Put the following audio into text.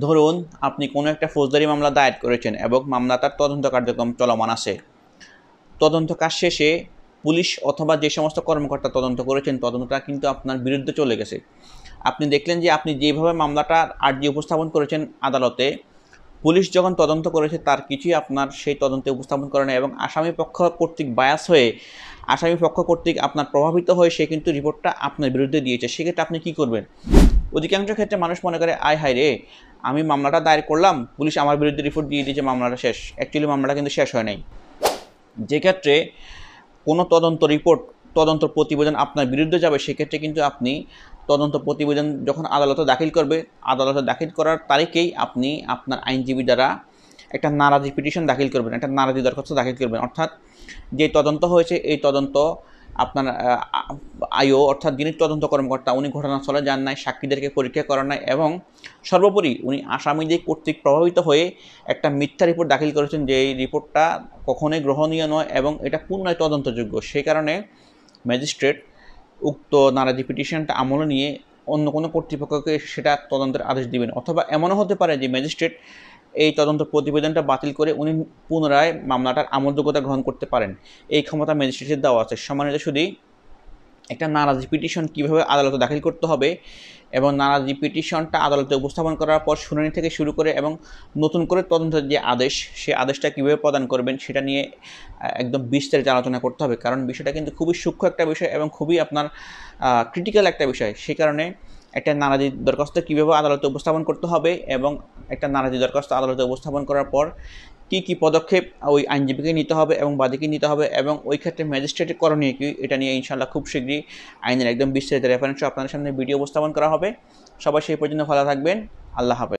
ধরুন আপনি কোনো একটা ফৌজদারি মামলা দায়ের করেছেন এবং মামলাটার তদন্ত কার্যক্রম চলমান আছে। তদন্ত কাজ শেষে পুলিশ অথবা যে সমস্ত কর্মকর্তা তদন্ত করেছেন তদন্তটা কিন্তু আপনার বিরুদ্ধে চলে গেছে। আপনি দেখলেন যে আপনি যেভাবে মামলাটার আর্জি উপস্থাপন করেছেন আদালতে, পুলিশ যখন তদন্ত করেছে তার কিছুই আপনার সেই তদন্তে উপস্থাপন করে না এবং আসামি পক্ষ কর্তৃক বায়াস হয়ে, আসামি পক্ষ কর্তৃক আপনার প্রভাবিত হয়ে সে কিন্তু রিপোর্টটা আপনার বিরুদ্ধে দিয়েছে। সেক্ষেত্রে আপনি কী করবেন? অধিকাংশ ক্ষেত্রে মানুষ মনে করে, আয় হায় রে, আমি মামলাটা দায়ের করলাম, পুলিশ আমার বিরুদ্ধে রিপোর্ট দিয়ে দিয়েছে, মামলাটা শেষ। অ্যাকচুয়ালি মামলাটা কিন্তু শেষ হয় নাই। যে ক্ষেত্রে কোনো তদন্ত রিপোর্ট, তদন্ত প্রতিবেদন আপনার বিরুদ্ধে যাবে, সেক্ষেত্রে কিন্তু আপনি তদন্ত প্রতিবেদন যখন আদালতে দাখিল করবে, আদালতে দাখিল করার তারিখেই আপনি আপনার আইনজীবী দ্বারা একটা নারাজি পিটিশন দাখিল করবেন, একটা নারাজি দরখাস্ত দাখিল করবেন। অর্থাৎ যে তদন্ত হয়েছে এই তদন্ত আপনার আইও অর্থাৎ যিনি তদন্ত কর্মকর্তা উনি ঘটনাস্থলে যান নাই, সাক্ষীদেরকে পরীক্ষা করার নাই এবং সর্বোপরি উনি আসামিদের কর্তৃক প্রভাবিত হয়ে একটা মিথ্যা রিপোর্ট দাখিল করেছেন, যে এই রিপোর্টটা কখনোই গ্রহণীয় নয় এবং এটা পুনরায় তদন্তযোগ্য। সেই কারণে ম্যাজিস্ট্রেট উক্ত নারাজি পিটিশনটা আমলে নিয়ে অন্য কোনো কর্তৃপক্ষকে সেটা তদন্তের আদেশ দিবেন। অথবা এমনও হতে পারে যে ম্যাজিস্ট্রেট এই তদন্ত প্রতিবেদনটা বাতিল করে উনি পুনরায় মামলাটার আমলযোগ্যতা গ্রহণ করতে পারেন। এই ক্ষমতা ম্যাজিস্ট্রেটের দেওয়া আছে। সম্মানিত শুধু একটা নারাজি পিটিশন কীভাবে আদালতে দাখিল করতে হবে এবং নারাজি পিটিশনটা আদালতে উপস্থাপন করার পর শুনানি থেকে শুরু করে এবং নতুন করে তদন্তের যে আদেশ, সে আদেশটা কীভাবে প্রদান করবেন সেটা নিয়ে একদম বিস্তারিত আলোচনা করতে হবে। কারণ বিষয়টা কিন্তু খুবই সূক্ষ্ম একটা বিষয় এবং খুবই আপনার ক্রিটিক্যাল একটা বিষয়। সেই কারণে একটা নারাজি দরখাস্ত কীভাবে আদালতে উপস্থাপন করতে হবে এবং একটা নারাজি দরখাস্ত আদালতে উপস্থাপন করার পর কী কী পদক্ষেপ ওই আইনজীবীকে নিতে হবে এবং বাদীকে নিতে হবে এবং ওই ক্ষেত্রে ম্যাজিস্ট্রেটের করণীয় কী, এটা নিয়ে ইনশাআল্লাহ খুব শীঘ্রই আইনের একদম বিস্তারিত রেফারেন্স আপনাদের সামনে ভিডিও উপস্থাপন করা হবে। সবাই সেই পর্যন্ত ভালো থাকবেন। আল্লাহ হাফেজ।